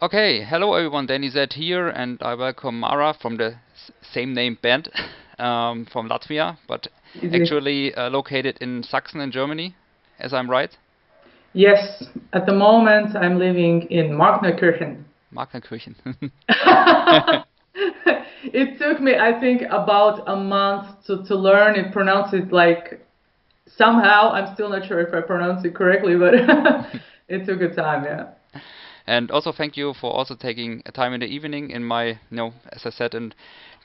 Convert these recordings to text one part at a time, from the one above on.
Okay, hello everyone, Dani Zed here, and I welcome Māra from the same name band from Latvia, but Easy. actually located in Sachsen in Germany, as I'm right. Yes, at the moment I'm living in Markneukirchen. Magnerkirchen. It took me, I think, about a month to learn it, pronounce it like somehow. I'm still not sure if I pronounce it correctly, but it took a time, yeah. And also thank you for also taking a time in the evening in my, as I said, in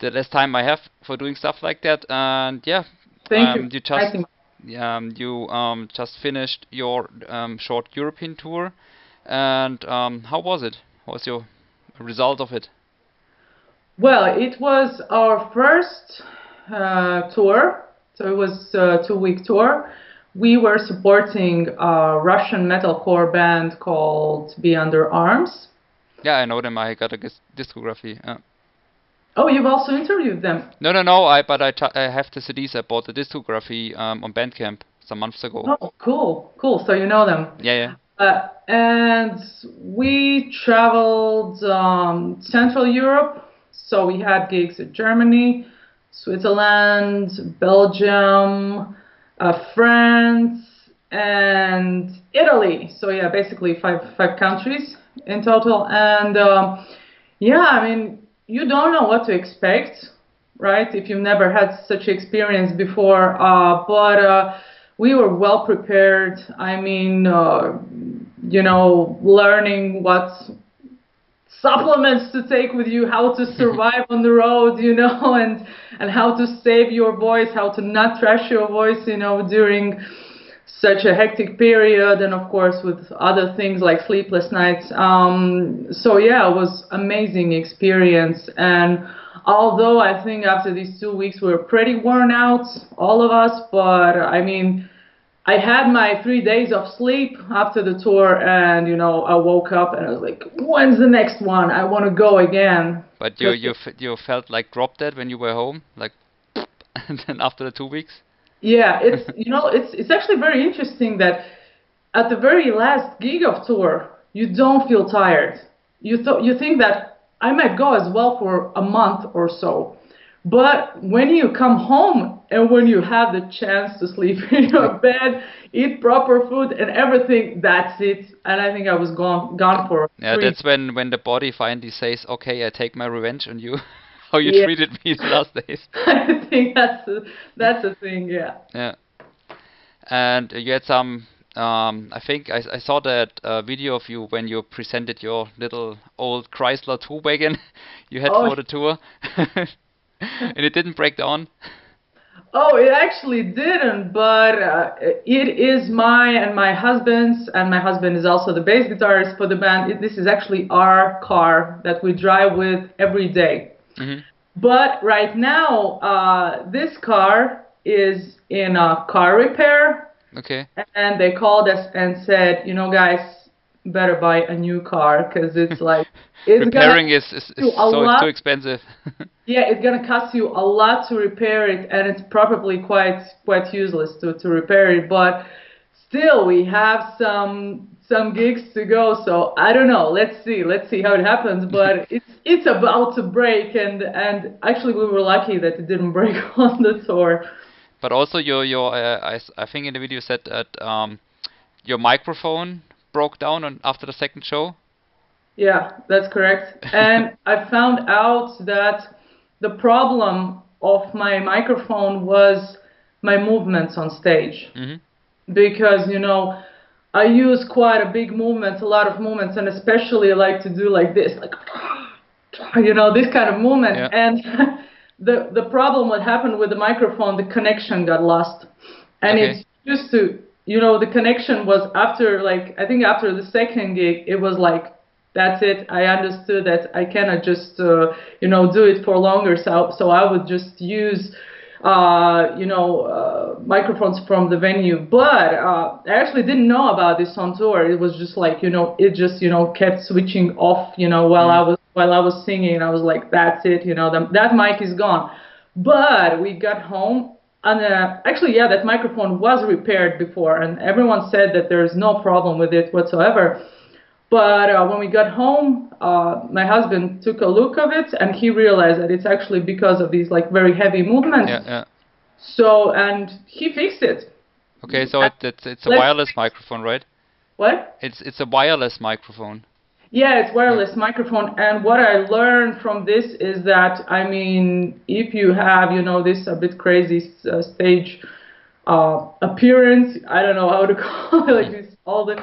the less time I have for doing stuff like that. And yeah, Thank you you for just inviting me. just finished your short European tour, and how was it? What was your result of it? Well, it was our first tour, so it was a 2 week tour. We were supporting a Russian metalcore band called Be Under Arms. Yeah, I know them. I got a discography. Oh, you've also interviewed them. No, no, no. I have the CDs. I bought the discography on Bandcamp some months ago. Oh, cool, cool. So you know them. Yeah, yeah. And we traveled Central Europe. So we had gigs in Germany, Switzerland, Belgium, France, and Italy. So yeah, basically five countries in total. And yeah, I mean, you don't know what to expect, right? If you've never had such experience before, but we were well prepared. I mean, learning what supplements to take with you, how to survive on the road, and how to save your voice, how to not trash your voice, during such a hectic period, and of course with other things like sleepless nights. So yeah, it was amazing experience. And although I think after these 2 weeks we were pretty worn out, all of us, but I mean, I had my 3 days of sleep after the tour, and I woke up and I was like, when's the next one? I want to go again. But you 'Cause you felt like drop dead when you were home, like, and then after the 2 weeks. yeah, it's actually very interesting that at the very last gig of tour, you don't feel tired. You think that I might go as well for a month or so, but when you come home and when you have the chance to sleep in your bed, eat proper food and everything, that's it. And I think I was gone for Yeah, three. that's when the body finally says, "Okay, I take my revenge on you." How you Yeah, treated me the last days. I think that's a thing. Yeah. Yeah. And you had some. I think I saw that video of you when you presented your little old Chrysler 2 wagon you had Oh, for the tour, and it didn't break down. Oh, it actually didn't, but it is my husband's, and my husband is also the bass guitarist for the band. This is actually our car that we drive with every day. Hmm. But right now, this car is in a car repair, Okay. and they called us and said, guys, better buy a new car because it's like it's gonna Repairing is do a so too lot. expensive. Yeah, it's gonna cost you a lot to repair it, and it's probably quite useless to repair it. But still, we have some gigs to go, so I don't know. Let's see how it happens. But it's about to break, and actually we were lucky that it didn't break on the tour. But also your I think in the video you said that your microphone broke down after the second show. Yeah, that's correct. And I found out that the problem of my microphone was my movements on stage. Hmm. Because I use quite a big movement, a lot of movements, and especially I like to do like this, like this kind of movement. Yeah. And the problem what happened with the microphone, the connection got lost, and Okay. it's used to the connection was after, like, I think after the second gig it was like that's it. I understood that I cannot just do it for longer, so I would just use microphones from the venue. But I actually didn't know about this on tour. It was just like, it just, kept switching off, Mm. while I was singing. I was like, that's it, that mic is gone. But we got home, and actually, yeah, that microphone was repaired before, and everyone said that there's no problem with it whatsoever. But when we got home, my husband took a look of it, and he realized that it's actually because of these like very heavy movements. Yeah, yeah. So, and he fixed it. Okay, so it's a wireless microphone, right? What? It's a wireless microphone. Yeah, it's wireless microphone. And what I learned from this is that, I mean, if you have, you know, this a bit crazy stage appearance, I don't know how to call it, like this, all the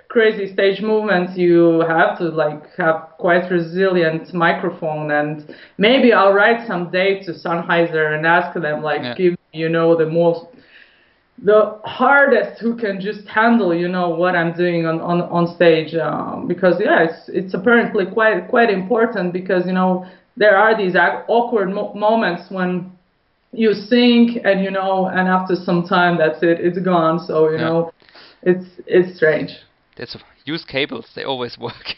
crazy stage movements, you have to like have quite resilient microphone. And maybe I'll write someday to Sennheiser and ask them, like, give me, you know, the hardest who can just handle, you know, what I'm doing on stage, because yeah, it's apparently quite important, because you know there are these awkward moments when you sing and you know, and after some time that's it's gone. So you know, it's strange. Use cables; they always work.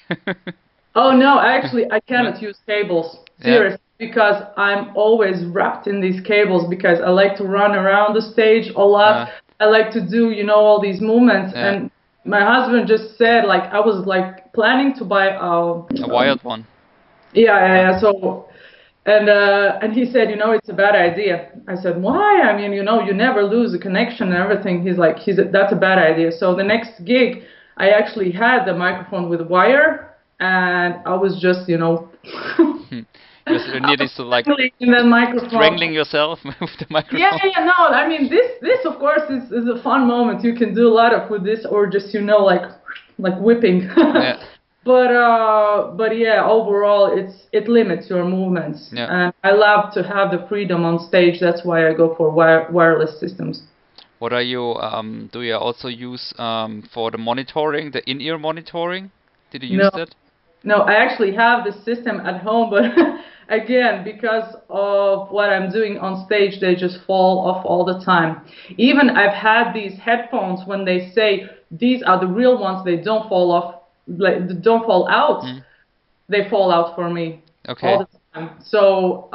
Oh no, actually I cannot use cables, seriously, because I'm always wrapped in these cables, because I like to run around the stage a lot. I like to do, you know, all these movements. And my husband just said, like, I was like planning to buy a wired one. Yeah. So, and he said, you know, it's a bad idea. I said, why? I mean, you know, you never lose the connection and everything. He said, that's a bad idea. So the next gig, I actually had the microphone with wire, and I was just, you know, you're nearly so like strangling yourself with the microphone. Yeah, no, I mean, this of course is a fun moment. You can do a lot of with this, or just, you know, like whipping. But yeah, overall it limits your movements. And I love to have the freedom on stage. That's why I go for wireless systems. What are you do you also use for the monitoring, the in-ear monitoring? Did you use that? No, I actually have the system at home, but again, because of what I'm doing on stage, they just fall off all the time. Even I've had these headphones, when they say these are the real ones, they don't fall off, like don't fall out. They fall out for me all the time. So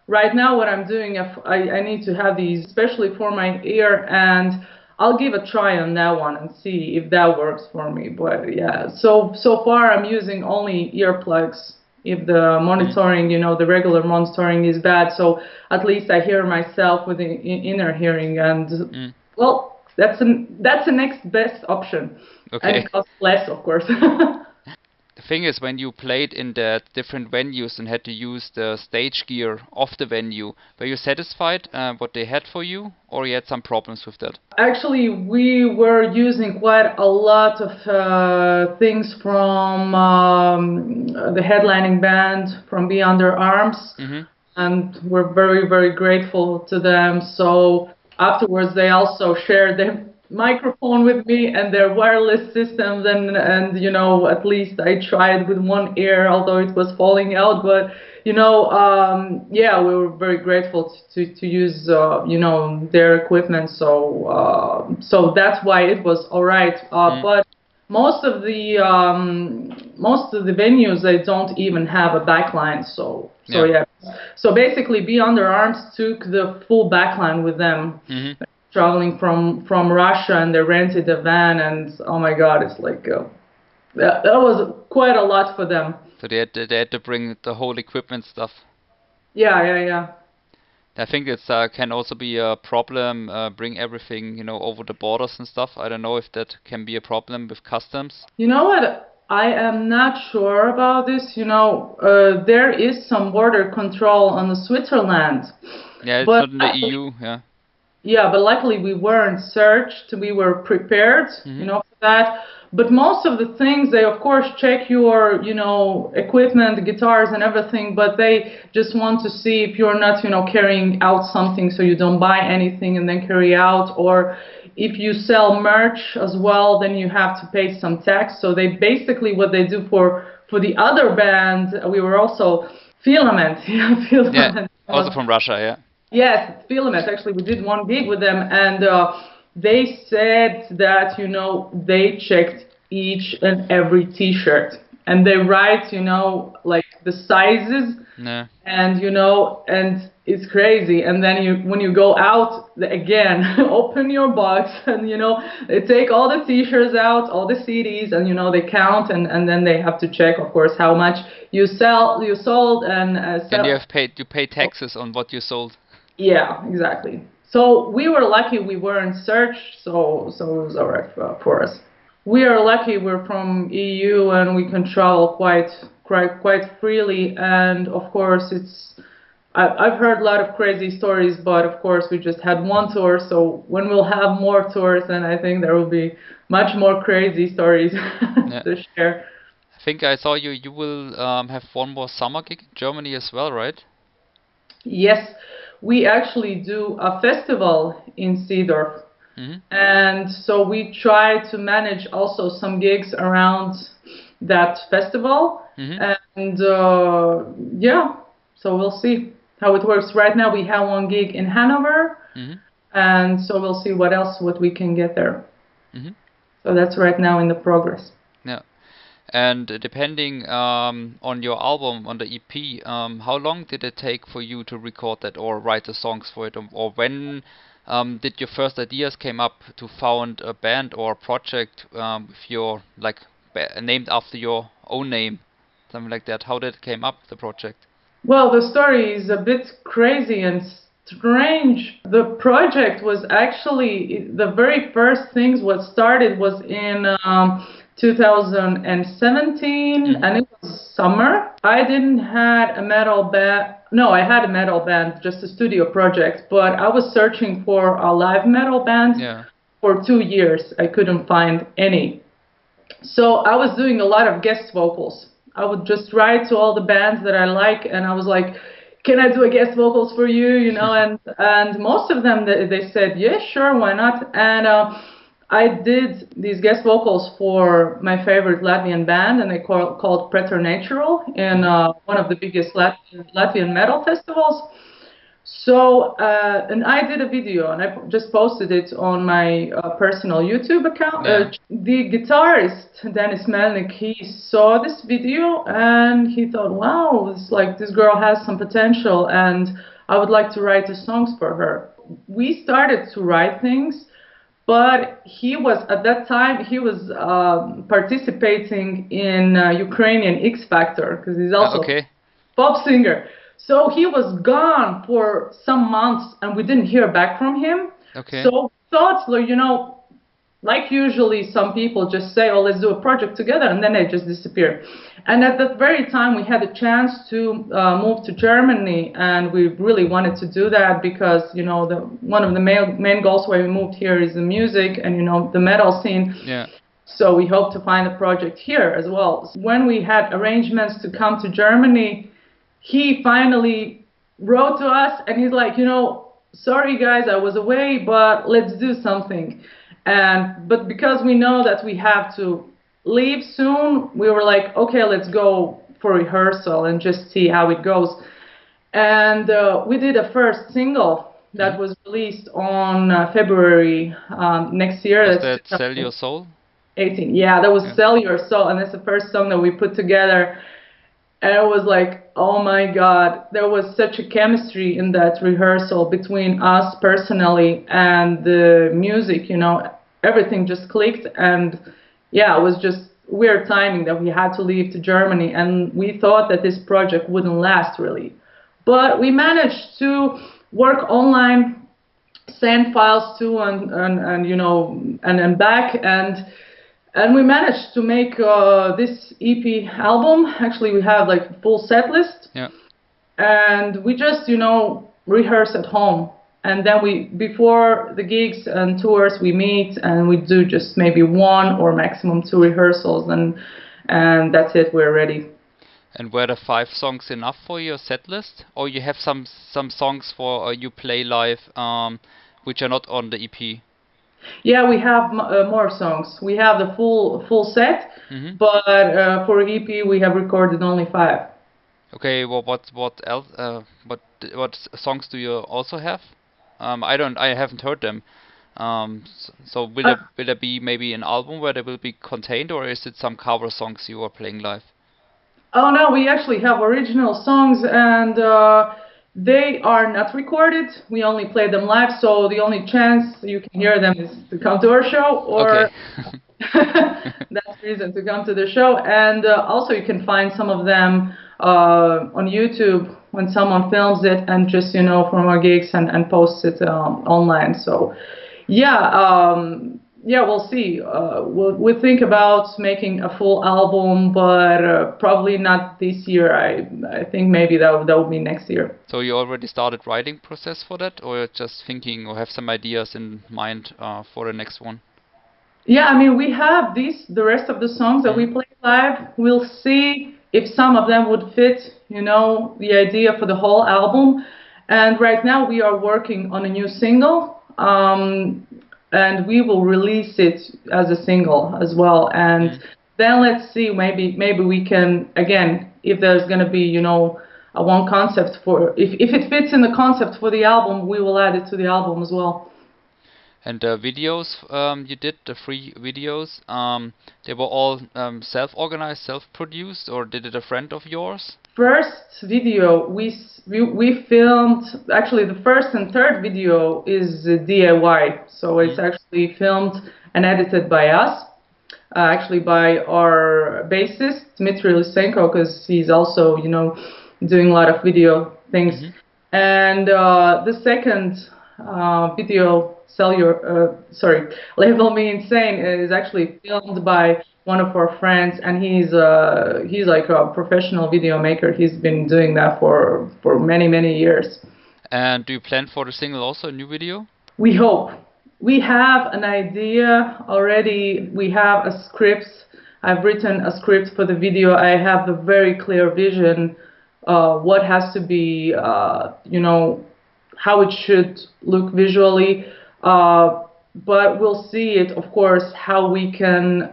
right now, what I'm doing, I need to have these, especially for my ear, and I'll give a try on that one and see if that works for me. But yeah, so far I'm using only earplugs. If the monitoring, you know, the regular monitoring is bad, so at least I hear myself with the inner hearing, and well, that's the next best option. And it costs less, of course. The thing is, when you played in the different venues and had to use the stage gear of the venue, were you satisfied what they had for you, or you had some problems with that? Actually, we were using quite a lot of things from the headlining band from Be Under Arms, and we're very, very grateful to them. So afterwards, they also shared their microphone with me and their wireless systems, and you know, at least I tried with one ear, although it was falling out. But you know, yeah, we were very grateful to use you know, their equipment. So so that's why it was all right. But most of the venues, they don't even have a backline. So yeah. So basically, Be Under Arms took the full backline with them. Traveling from Russia, and they rented a van, and oh my God, it's like that was quite a lot for them. So they had to bring the whole equipment stuff. Yeah. I think it can also be a problem, bring everything, you know, over the borders and stuff. I don't know if that can be a problem with customs. You know what? I am not sure about this. You know, there is some border control on the Switzerland. Yeah, it's not in the EU. Yeah, but luckily we weren't searched. We were prepared, you know, for that. But most of the things, they of course check your, you know, equipment, guitars and everything, but they just want to see if you're not, you know, carrying out something, so you don't buy anything and then carry out. Or if you sell merch as well, then you have to pay some tax. So they basically, what they do for the other band, we were also Filament. Yeah, also from Russia, Yes, Filament. Actually, we did one gig with them, and they said that, you know, they checked each and every T-shirt, and they write, you know, like the sizes No. And you know, and it's crazy. And then when you go out again, open your box, and you know, they take all the t-shirts out, all the CDs, and you know, they count, and then they have to check, of course, how much you sold, and And you pay taxes on what you sold. yeah, exactly. So we were lucky we weren't searched, so it was alright for us. We are lucky we're from EU and we can travel quite freely, and of course I've heard a lot of crazy stories, but of course we just had one tour, so when we'll have more tours, then I think there will be much more crazy stories to share. I think I saw you will have one more summer gig in Germany as well, right? Yes, we actually do a festival in Seedorf. And so we try to manage also some gigs around that festival. And yeah, so we'll see how it works. Right now we have one gig in Hanover, and so we'll see what we can get there. So that's right now in the progress. Yeah. And depending on your album, on the EP, how long did it take for you to record that or write the songs for it? Or when did your first ideas came up to found a band or a project with your, like, named after your own name? Something like that. How did it came up, the project? Well, the story is a bit crazy and strange. The project was actually, the very first things what started was in 2017, and it was summer. I didn't had a metal band. No, I had a metal band, just a studio project, but I was searching for a live metal band for 2 years. I couldn't find any. So I was doing a lot of guest vocals. I would just write to all the bands that I like, and I was like, can I do a guest vocals for you, you know, and most of them, they said, yeah, sure, why not? And I did these guest vocals for my favorite Latvian band, and they called Preternatural in one of the biggest Latvian metal festivals. So, and I did a video, and I just posted it on my personal YouTube account. The guitarist, Dani Zed, he saw this video, and he thought, wow, it's like this girl has some potential, and I would like to write the songs for her. We started to write things, but he was, at that time, he was participating in Ukrainian X Factor, because he's also a pop singer. So he was gone for some months, and we didn't hear back from him. So we thought, you know, like usually some people just say, oh, let's do a project together, and then they just disappear. And at that very time, we had a chance to move to Germany, and we really wanted to do that because, you know, one of the main goals when we moved here is the music and, you know, the metal scene. So we hope to find a project here as well. When we had arrangements to come to Germany, he finally wrote to us, and he's like, you know, sorry guys, I was away, but let's do something. But because we know that we have to leave soon, we were like, okay, let's go for rehearsal and just see how it goes. And we did a first single that was released on February next year. Was that Sell Your Soul? 18. Yeah, that was Sell Your Soul, and that's the first song that we put together. And it was like, oh my God, there was such a chemistry in that rehearsal between us personally and the music, you know, everything just clicked. And yeah, it was just weird timing that we had to leave to Germany, and we thought that this project wouldn't last really. But we managed to work online, send files to and you know, and back, and we managed to make this EP album. Actually, we have like a full set list. And we just, you know, rehearse at home. And then before the gigs and tours, we meet and we do just maybe 1 or maximum 2 rehearsals, and that's it, we're ready. And were the 5 songs enough for your set list? Or you have some songs for you play live which are not on the EP? Yeah, we have more songs. We have the full set, but for EP we have recorded only 5. Okay, well, what else? What songs do you also have? I haven't heard them. So will there be maybe an album where they will be contained, or is it some cover songs you are playing live? Oh no, we actually have original songs, and they are not recorded. We only play them live, so the only chance you can hear them is to come to our show, Okay. or that's the reason to come to the show. And also, you can find some of them on YouTube when someone films it and just from our gigs and posts it online. So yeah, yeah, we'll see. We think about making a full album, but probably not this year. I think maybe that would be next year. So you already started writing process for that, or you're just thinking or have some ideas in mind for the next one? Yeah, I mean, we have the rest of the songs that we Mm-hmm. play live. We'll see if some of them would fit, the idea for the whole album. And right now we are working on a new single, and we will release it as a single as well. And Mm. then let's see, maybe we can, again, if there's going to be, a one concept for, if it fits in the concept for the album, we will add it to the album as well. And the videos you did, the free videos, they were all self-organized, self-produced, or did it a friend of yours? First video we filmed, actually the first and third video is DIY, so it's Mm. actually filmed and edited by us, actually by our bassist Dmitry Lisenko, because he's also doing a lot of video things. Mm-hmm. And the second video, Label Me Insane, is actually filmed by one of our friends, and he's like a professional video maker. He's been doing that for many years. And do you plan for the single also a new video? We hope. We have an idea already. We have a script. I've written a script for the video. I have a very clear vision what has to be, how it should look visually. But we'll see it, of course, how we can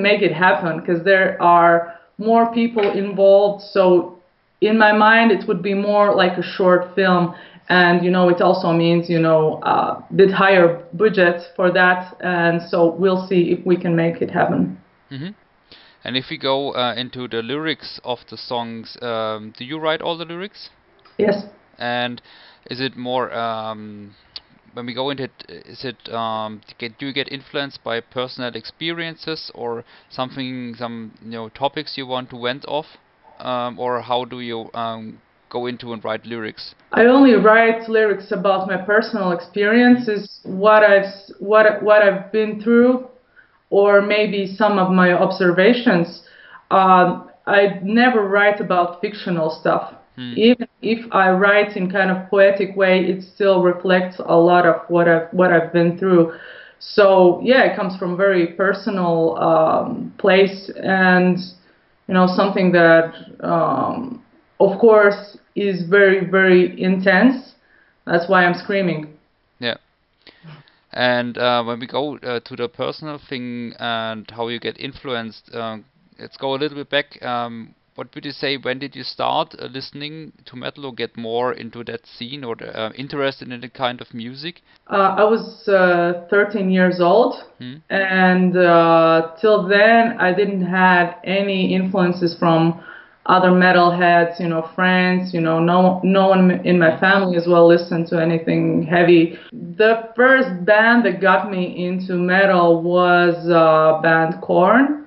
make it happen, because there are more people involved. So in my mind, it would be more like a short film, and it also means a bit higher budget for that, and so we'll see if we can make it happen. Mm-hmm. And if we go into the lyrics of the songs, do you write all the lyrics? Yes. And is it more when we go into it, is it do you get influenced by personal experiences or something, some topics you want to vent off, or how do you go into and write lyrics? I only write lyrics about my personal experiences, what I've been through, or maybe some of my observations. I never write about fictional stuff. Even if I write in kind of poetic way, it still reflects a lot of what I've been through. So yeah, it comes from very personal place, and something that of course is very intense. That's why I'm screaming. Yeah. And when we go to the personal thing and how you get influenced, let's go a little bit back. What would you say, when did you start listening to metal or get more into that scene or interested in the kind of music? I was 13 years old, and till then I didn't have any influences from other metalheads, friends, no one in my family as well listened to anything heavy. The first band that got me into metal was band Korn.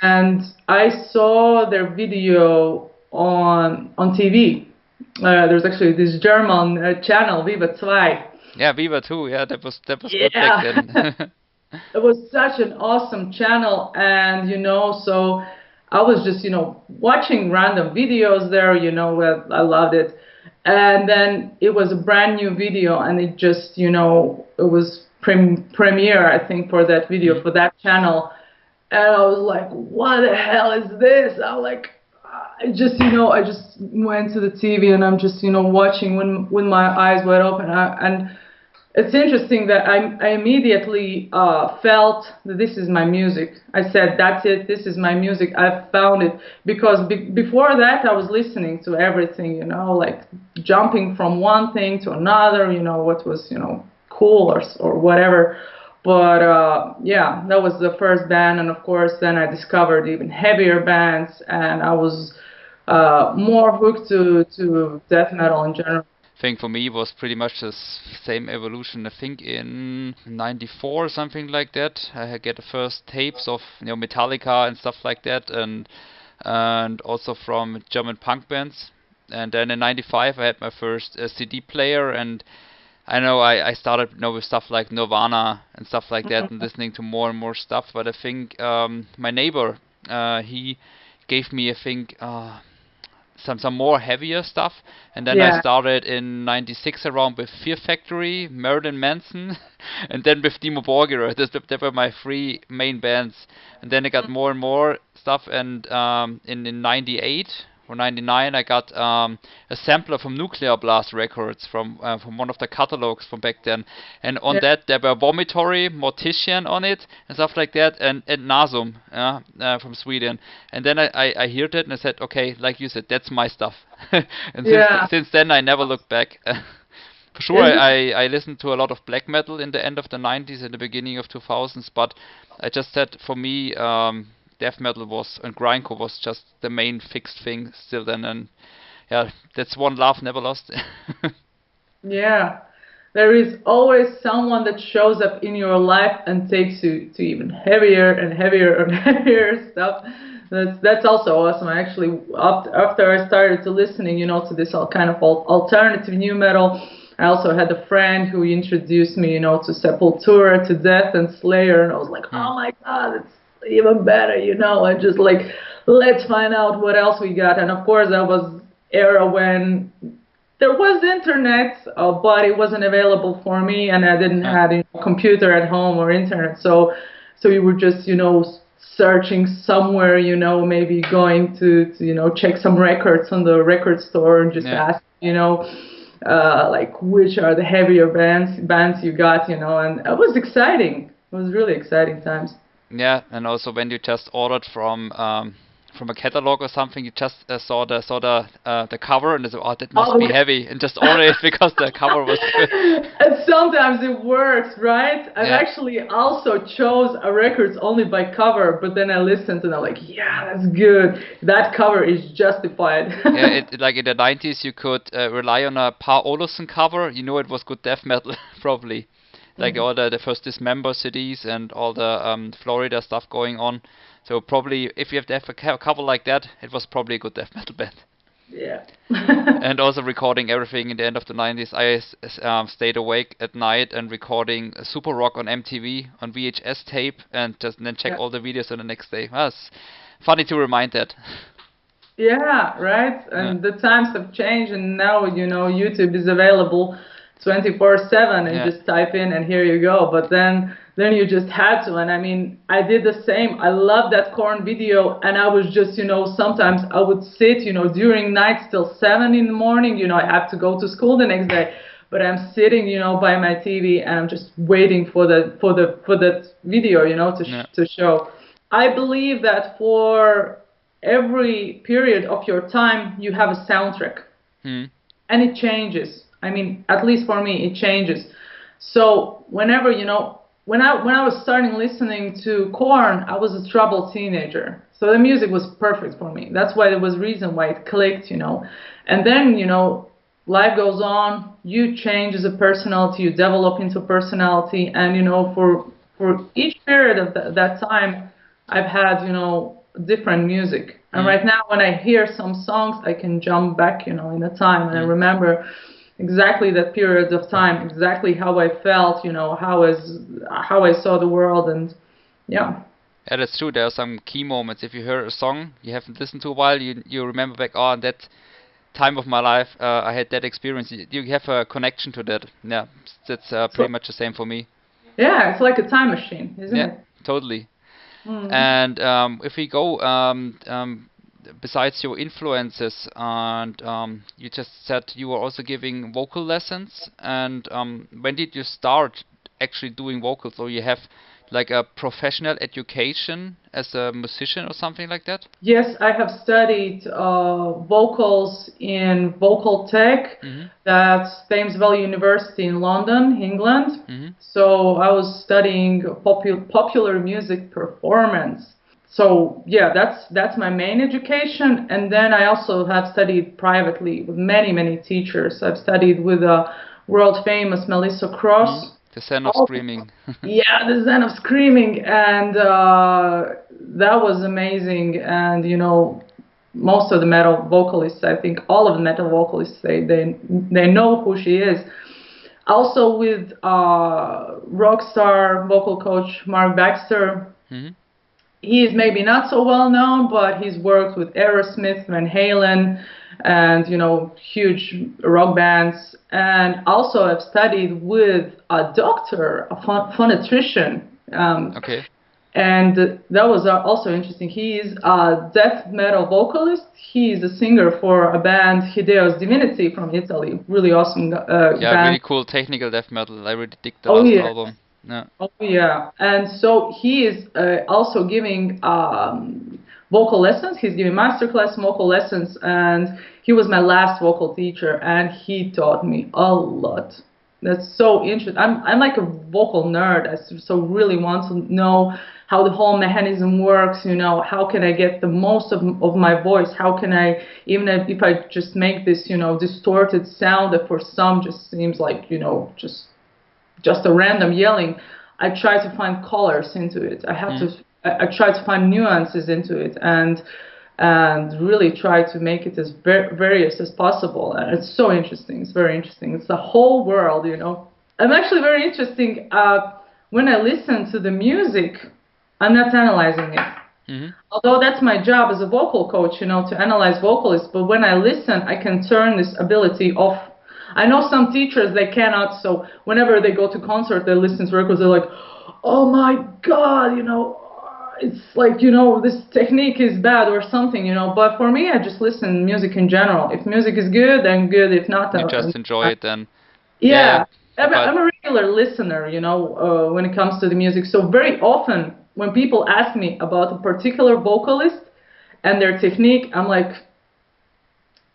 And I saw their video on TV. There's actually this German channel, Viva 2. Yeah, Viva too. Yeah, that was Yeah. good back then. It was such an awesome channel, and so I was just watching random videos there. I loved it, and then it was a brand new video, and it just it was premiere, I think, for that video for that channel. And I was like, what the hell is this? I'm like, I just went to the TV, and I'm just, watching with my eyes wide open. And it's interesting that I immediately felt that this is my music. I said, that's it, this is my music. I found it. Because before that, I was listening to everything, like jumping from one thing to another, what was, cool or whatever. But yeah, that was the first band, and of course, then I discovered even heavier bands, and I was more hooked to death metal in general. Think for me was pretty much the same evolution. I think in '94 something like that. I had get the first tapes of Metallica and stuff like that, and also from German punk bands. And then in '95 I had my first CD player, and I know I started with stuff like Nirvana and stuff like that, and listening to more and more stuff. But I think my neighbor he gave me, I think, some more heavier stuff, and then I Yeah. started in '96 around with Fear Factory, Marilyn Manson, and then with Dimmu Borgir. That were my three main bands, and then I got more and more stuff. And in '98 or '99, I got a sampler from Nuclear Blast Records from one of the catalogs from back then, and on Yeah. that there were Vomitory, Mortician on it, and stuff like that, and Nasum from Sweden. And then I heard it and I said, okay, like you said, that's my stuff. And Yeah. since then I never looked back. For sure, Isn't I listened to a lot of black metal in the end of the '90s and the beginning of 2000s, but I just said, for me, death metal was and grindcore was just the main fixed thing still then, and yeah, that's one love never lost. Yeah. There is always someone that shows up in your life and takes you to even heavier and heavier and heavier stuff. That's also awesome. Actually, after I started to listening, to this all kind of alternative new metal, I also had a friend who introduced me, to Sepultura, to Death and Slayer, and I was like, Hmm. oh my God, it's even better, and just like, let's find out what else we got. And of course, that was era when there was internet, but it wasn't available for me, and I didn't Yeah. have a computer at home or internet. So we were just, searching somewhere, maybe going to check some records on the record store and just Yeah. ask, like which are the heavier bands you got, and it was exciting. It was really exciting times. Yeah, and also when you just ordered from a catalog or something, you just saw the cover and you said, oh, that must Oh, be heavy, and just order it because the cover was good. and sometimes it works, right? I've Yeah. actually also chose a records only by cover, but then I listened and I'm like, yeah, that's good. That cover is justified. Yeah, like in the '90s, you could rely on a Pa Olufsen cover. You know, it was good death metal, probably. Like Mhm. all the first Dismember CDs and all the Florida stuff going on. So probably if you have to have a cover like that, it was probably a good death metal band. Yeah. And also recording everything in the end of the '90s. I stayed awake at night and recording Super Rock on MTV on VHS tape, and then check Yeah. all the videos on the next day. That's funny to remind that. Yeah, right. Yeah. And the times have changed, and now YouTube is available 24/7, and Yeah. just type in and here you go. But then you just had to, and I mean, I did the same. I love that corn video, and I was just sometimes I would sit during nights till 7 in the morning. I have to go to school the next day, but I'm sitting by my TV and I'm just waiting for that video Yeah. to show. I believe that for every period of your time, you have a soundtrack, Hmm. and it changes. I mean, at least for me, it changes. So whenever when I was starting listening to Korn, I was a troubled teenager. So the music was perfect for me. That's why there was reason why it clicked. And then life goes on. You change as a personality. You develop into personality, and for each period of that time, I've had different music. And Hmm. right now, when I hear some songs, I can jump back in the time, and I Hmm. remember exactly that period of time, exactly how I felt, how I saw the world, and yeah. Yeah, that's true. There are some key moments. If you hear a song you haven't listened to a while, you remember back, oh, that time of my life, I had that experience. You have a connection to that. Yeah, that's So pretty much the same for me. yeah, it's like a time machine, isn't Yeah, it? totally. Mm. And if we go, besides your influences, and you just said you were also giving vocal lessons. And when did you start actually doing vocals? Or like a professional education as a musician or something like that? Yes, I have studied vocals in Vocal Tech. That's Thames Valley University in London, England. So I was studying popular music performance. So yeah, that's my main education. And then I also have studied privately with many teachers. I've studied with a world famous Melissa Cross. The Zen of Screaming. Yeah, the Zen of Screaming, and that was amazing. And you know, most of the metal vocalists, I think all of the metal vocalists, they know who she is. Also with rock star vocal coach Mark Baxter. He is maybe not so well known, but he's worked with Aerosmith, Van Halen, and you know, huge rock bands. And also I've studied with a doctor, a phoniatrician. Okay. And that was also interesting. He is a death metal vocalist. He is a singer for a band, Hideo's Divinity from Italy. Really awesome band. Really cool technical death metal. I really dig the last album. Yeah. Oh yeah, and so he is also giving vocal lessons. He's giving masterclass vocal lessons, and he was my last vocal teacher, and he taught me a lot. That's so interesting. I'm like a vocal nerd. I so really want to know how the whole mechanism works. You know, how can I get the most of my voice? How can I, even if I just make this, you know, distorted sound that for some just seems like, you know, just a random yelling, I try to find colors into it. I try to find nuances into it, and really try to make it as various as possible. And it's so interesting. It's very interesting. It's the whole world, you know. I'm actually very interesting. When I listen to the music, I'm not analyzing it. Although that's my job as a vocal coach, you know, to analyze vocalists. But when I listen, I can turn this ability off. I know some teachers, they cannot, so whenever they go to concert, they listen to records, they're like, oh my God, you know, it's like, you know, this technique is bad or something, you know. But for me, I just listen to music in general. If music is good, then good. If not, you just enjoy it then. Yeah. I'm a regular listener, you know, when it comes to the music. So very often when people ask me about a particular vocalist and their technique, I'm like,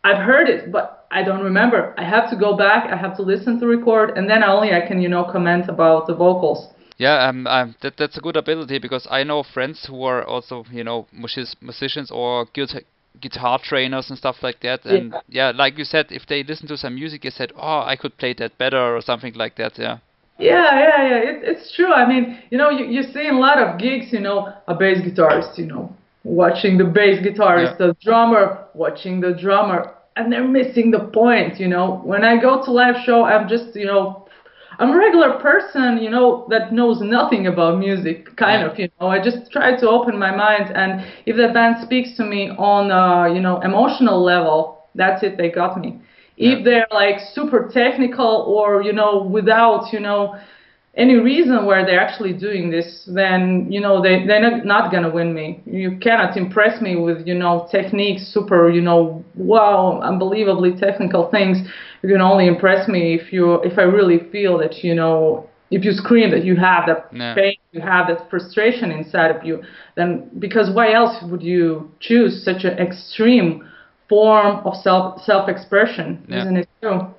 I've heard it, but I don't remember. I have to go back. I have to listen to record, and then only I can, you know, comment about the vocals. Yeah, that's a good ability, because I know friends who are also, you know, musicians or guitar trainers and stuff like that. And yeah, like you said, if they listen to some music, they said, oh, I could play that better or something like that. Yeah. It's true. I mean, you know, you see in a lot of gigs, you know, a bass guitarist, you know, watching the bass guitarist, the drummer watching the drummer. And they're missing the point, you know. When I go to live show, I'm just, you know, I'm a regular person, you know, that knows nothing about music, kind of, you know. I just try to open my mind, and if the band speaks to me on, you know, emotional level, that's it, they got me. If they're like super technical or, you know, without, you know, any reason where they're actually doing this, then, you know, they're not going to win me. You cannot impress me with, you know, techniques, super, you know, wow, unbelievably technical things. You can only impress me if I really feel that, you know, if you scream that you have that pain, you have that frustration inside of you, then, because why else would you choose such an extreme form of self-expression? Isn't it true?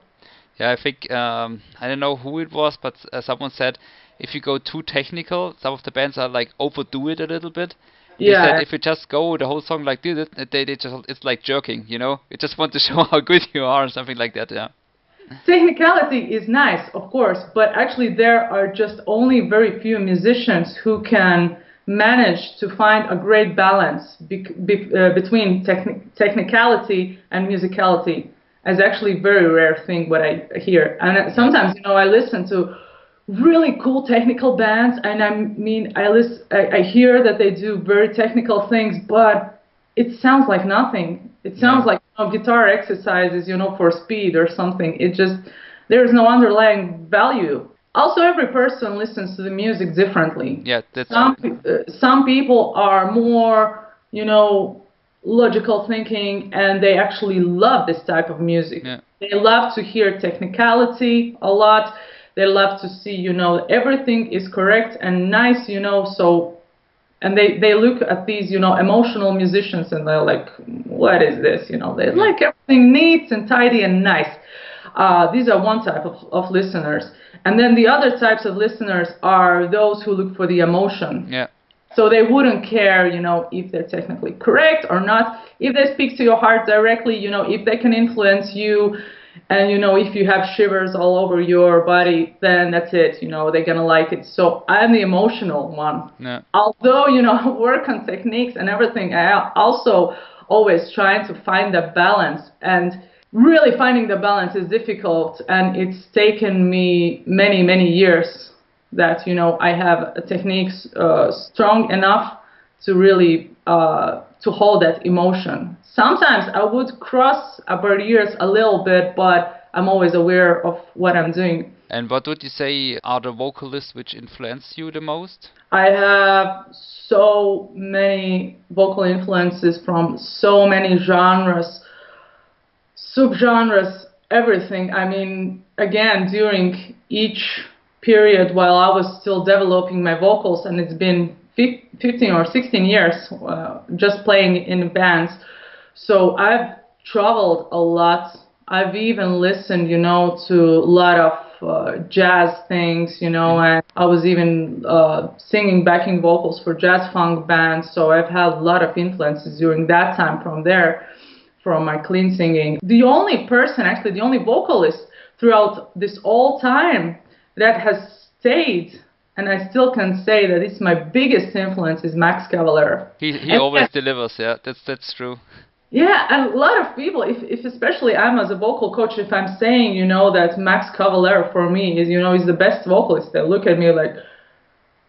Yeah, I think, I don't know who it was, but someone said if you go too technical, some of the bands are like overdo it a little bit. They said if you just go the whole song like this, they just, it's like jerking, you know? You just want to show how good you are or something like that, yeah. Technicality is nice, of course, but actually there are just only very few musicians who can manage to find a great balance between technicality and musicality. Is actually a very rare thing what I hear. And sometimes, you know, I listen to really cool technical bands, and I mean, I hear that they do very technical things, but it sounds like nothing. It sounds like, you know, guitar exercises, you know, for speed or something. It just, there is no underlying value. Also, every person listens to the music differently. Yeah, that's some people are more, you know, logical thinking, and they actually love this type of music. They love to hear technicality a lot. They love to see, you know, everything is correct and nice, you know, so, and they look at these, you know, emotional musicians and they're like, what is this? You know, they like everything neat and tidy and nice. These are one type of listeners. And then the other types of listeners are those who look for the emotion. Yeah. So they wouldn't care, you know, if they're technically correct or not. If they speak to your heart directly, you know, if they can influence you, and, you know, if you have shivers all over your body, then that's it. You know, they're going to like it. So I'm the emotional one. Yeah. Although, you know, I work on techniques and everything, I also always trying to find the balance. And really finding the balance is difficult. And it's taken me many, many years that, you know, I have techniques strong enough to really to hold that emotion. Sometimes I would cross barriers a little bit, but I'm always aware of what I'm doing. And what would you say are the vocalists which influence you the most? I have so many vocal influences from so many genres, subgenres, everything. I mean, again, during each period while I was still developing my vocals, and it's been 15 or 16 years just playing in bands. So I've traveled a lot. I've even listened, you know, to a lot of jazz things, you know, and I was even singing backing vocals for jazz funk bands. So I've had a lot of influences during that time from there, from my clean singing. The only person, actually, the only vocalist throughout this whole time that has stayed, and I still can say that it's my biggest influence, is Max Cavalera. He always delivers, yeah, that's true. Yeah, and a lot of people, if especially I'm as a vocal coach, if I'm saying, you know, that Max Cavalera for me is, you know, is the best vocalist, they look at me like,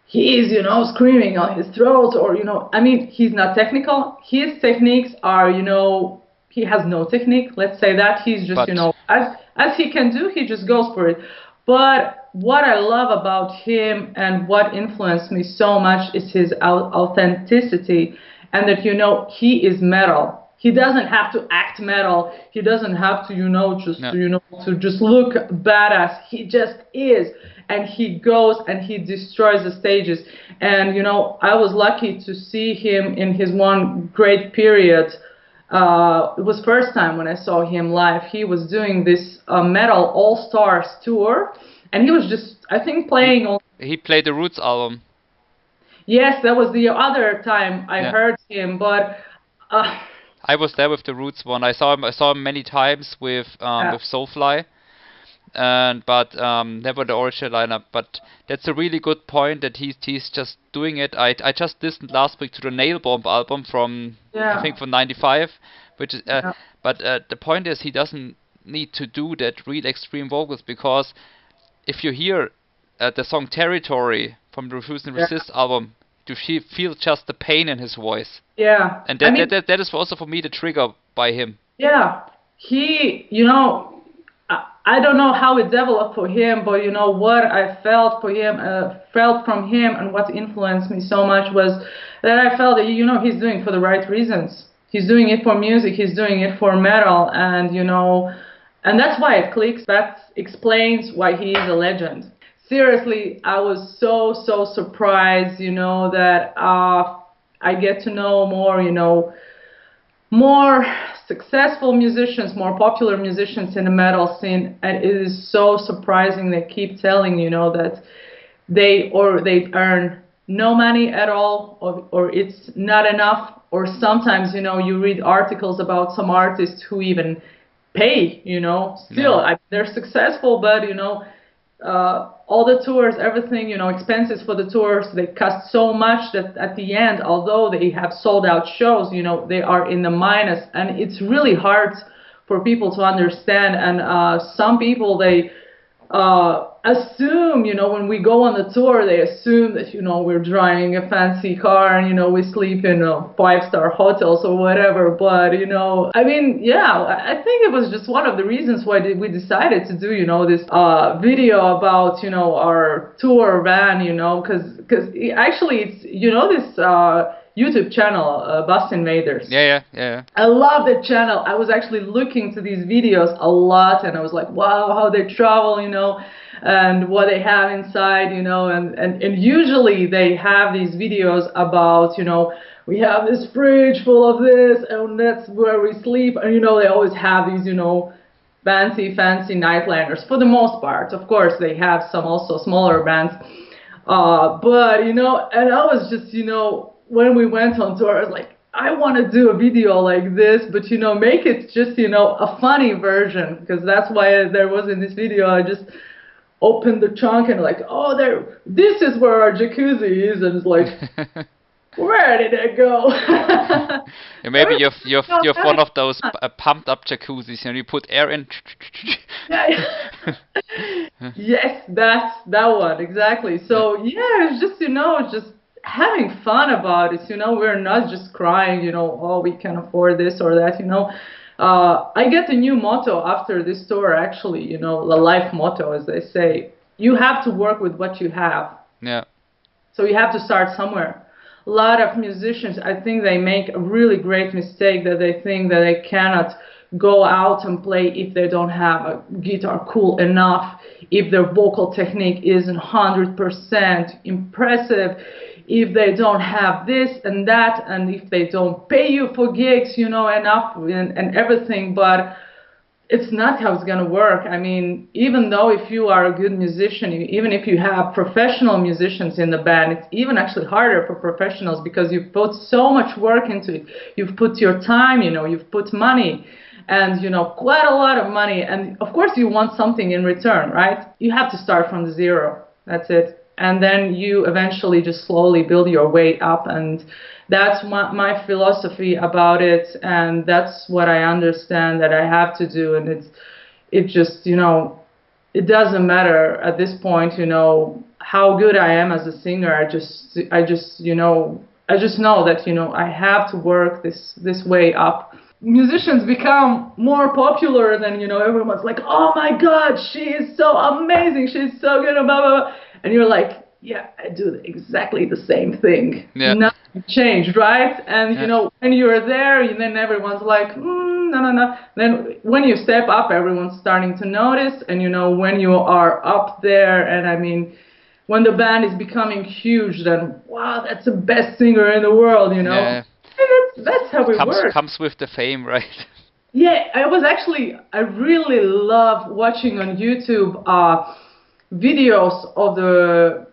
he's, you know, screaming on his throat, or, you know, I mean, he's not technical. His techniques are, you know, he has no technique, let's say that. He's just, you know, as he can do, he just goes for it. But what I love about him and what influenced me so much is his authenticity, and that, you know, he is metal. He doesn't have to act metal. He doesn't have to, you know, just to just look badass. He just is, and he goes and he destroys the stages. And, you know, I was lucky to see him in his one great period. It was first time when I saw him live. He was doing this metal all stars tour, and he was just, I think, playing on. He played the Roots album. Yes, that was the other time I heard him, but. I was there with the Roots one. I saw him many times with Soulfly, but never the original lineup. But that's a really good point that he's just doing it. I just listened last week to the Nail Bomb album from I think from '95, which is but the point is he doesn't need to do that real extreme vocals, because if you hear the song Territory from the Refuse and Resist album, you feel just the pain in his voice. Yeah. And that is also for me the trigger by him. Yeah. He, you know, I don't know how it developed for him, but, you know, what I felt for him, felt from him, and what influenced me so much was that I felt that, you know, he's doing it for the right reasons. He's doing it for music. He's doing it for metal. And, you know, and that's why it clicks. That explains why he is a legend. Seriously, I was so surprised, you know, that I get to know more, you know, more successful musicians, more popular musicians in the metal scene, and it is so surprising. They keep telling, you know, that they earn no money at all, or it's not enough, or sometimes, you know, you read articles about some artists who even pay, you know, still they're successful, but, you know, all the tours, everything, you know, expenses for the tours, they cost so much that at the end, although they have sold out shows, you know, they are in the minus, and it's really hard for people to understand. And some people, they assume, you know, when we go on the tour, they assume that, you know, we're driving a fancy car and, you know, we sleep in 5-star hotels or whatever. But, you know, I mean, yeah, I think it was just one of the reasons why we decided to do, you know, this video about, you know, our tour van, you know, because actually it's, you know, this YouTube channel, Bus Invaders. Yeah. I love that channel. I was actually looking to these videos a lot, and I was like, wow, how they travel, you know. and what they have inside, you know, and usually they have these videos about, you know, we have this fridge full of this, and that's where we sleep, and you know, they always have these, you know, fancy nightliners for the most part. Of course, they have some also smaller bands, but you know, and I was just, you know, when we went on tour, I was like, I want to do a video like this, but you know, make it just, you know, a funny version, because that's why there was in this video. I just opened the trunk and like, oh, this is where our jacuzzi is, and it's like, where did it go? Yeah, maybe you've one of those pumped up jacuzzis, you know, you put air in. Yes, that one, exactly. So yeah, it's just, you know, just having fun about it, you know. We're not just crying, you know, oh, we can afford this or that, you know. I get a new motto after this tour, actually, you know, the life motto, as they say. You have to work with what you have. Yeah. So you have to start somewhere. A lot of musicians, I think they make a really great mistake, that they think that they cannot go out and play if they don't have a guitar cool enough, if their vocal technique isn't 100% impressive, if they don't have this and that, and if they don't pay you for gigs, you know, enough and everything. But it's not how it's going to work. I mean, even though if you are a good musician, even if you have professional musicians in the band, it's even actually harder for professionals, because you've put so much work into it. You've put your time, you know, you've put money, and, you know, quite a lot of money. And of course you want something in return, right? You have to start from the zero. That's it. And then you eventually just slowly build your way up. And that's my philosophy about it. And that's what I understand that I have to do. And it just, you know, it doesn't matter at this point, you know, how good I am as a singer. I just, you know, I just know that, you know, I have to work this way up. Musicians become more popular than, you know, everyone's like, oh my God, she is so amazing, she's so good, blah, blah, blah. And you're like, yeah, I do exactly the same thing. Yeah. Nothing changed, right? And, you know, when you're there, then everyone's like, no. Then when you step up, everyone's starting to notice. And, you know, when you are up there, and I mean, when the band is becoming huge, then, wow, that's the best singer in the world, you know? Yeah. And that's how it works. Comes with the fame, right? Yeah, I really love watching on YouTube videos of the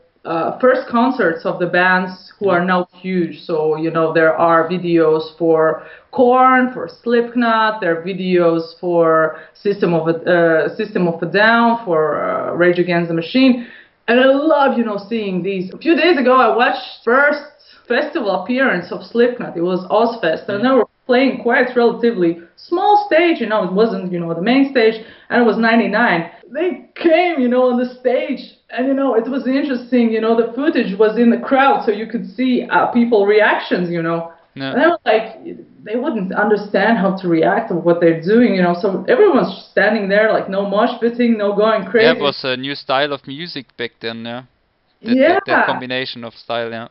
first concerts of the bands who are now huge. So, you know, there are videos for Korn, for Slipknot, there are videos for System of a Down, for Rage Against the Machine. And I love, you know, seeing these. A few days ago, I watched first festival appearance of Slipknot. It was Ozfest, and they were playing quite relatively small stage, you know, it wasn't, you know, the main stage, and it was 99. They came, you know, on the stage, and, you know, it was interesting, you know, the footage was in the crowd, so you could see people's reactions, you know. No. And I was like, they wouldn't understand how to react to what they're doing, you know, so everyone's standing there, like, no mosh pitting, no going crazy. Yeah, it was a new style of music back then, yeah. That combination of style, yeah.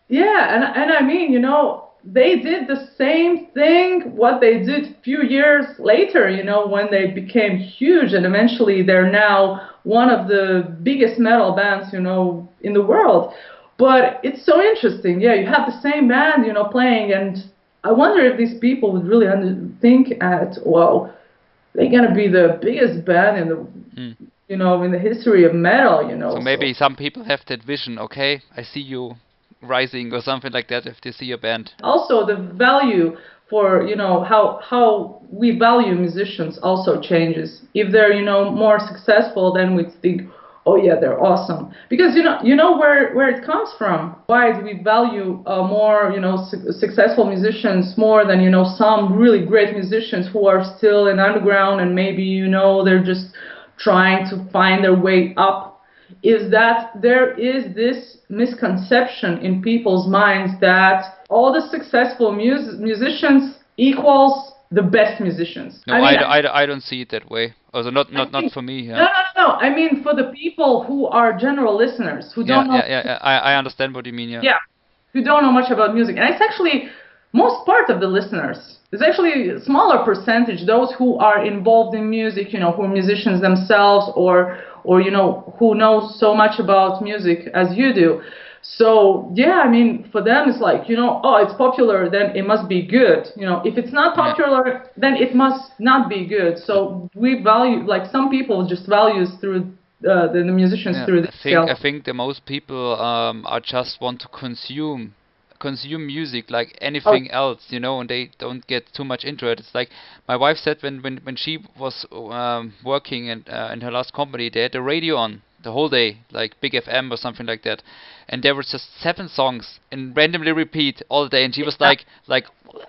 Yeah, and I mean, you know, they did the same thing what they did a few years later, you know, when they became huge, and eventually they're now one of the biggest metal bands, you know, in the world. But it's so interesting. Yeah, you have the same band, you know, playing, and I wonder if these people would really think well, they're going to be the biggest band in the you know, in the history of metal, you know. So maybe some people have that vision, okay, I see you rising or something like that if they see a band. Also, the value for, you know, how we value musicians also changes. If they're, you know, more successful, then we think, oh yeah, they're awesome. Because, you know where it comes from. Why do we value more, you know, successful musicians more than, you know, some really great musicians who are still in underground and maybe, you know, they're just trying to find their way up? Is that there is this misconception in people's minds that all the successful musicians equals the best musicians. No, I don't see it that way. Also, not for me. Yeah. No. I mean, for the people who are general listeners who don't know. Yeah. I understand what you mean. Yeah. Yeah, who don't know much about music, and it's actually most part of the listeners. There's actually a smaller percentage, those who are involved in music, you know, who are musicians themselves, or or who knows so much about music as you do. So yeah, I mean, for them it's like, oh, it's popular, then it must be good. If it's not popular, then it must not be good. So we value, like some people just values through the musicians through the scale. I think the most people are just want to consume music like anything else, and they don't get too much into it. It's like my wife said when she was working in her last company, they had the radio on the whole day, like Big FM or something like that, and there were just 7 songs and randomly repeat all day, and she was like,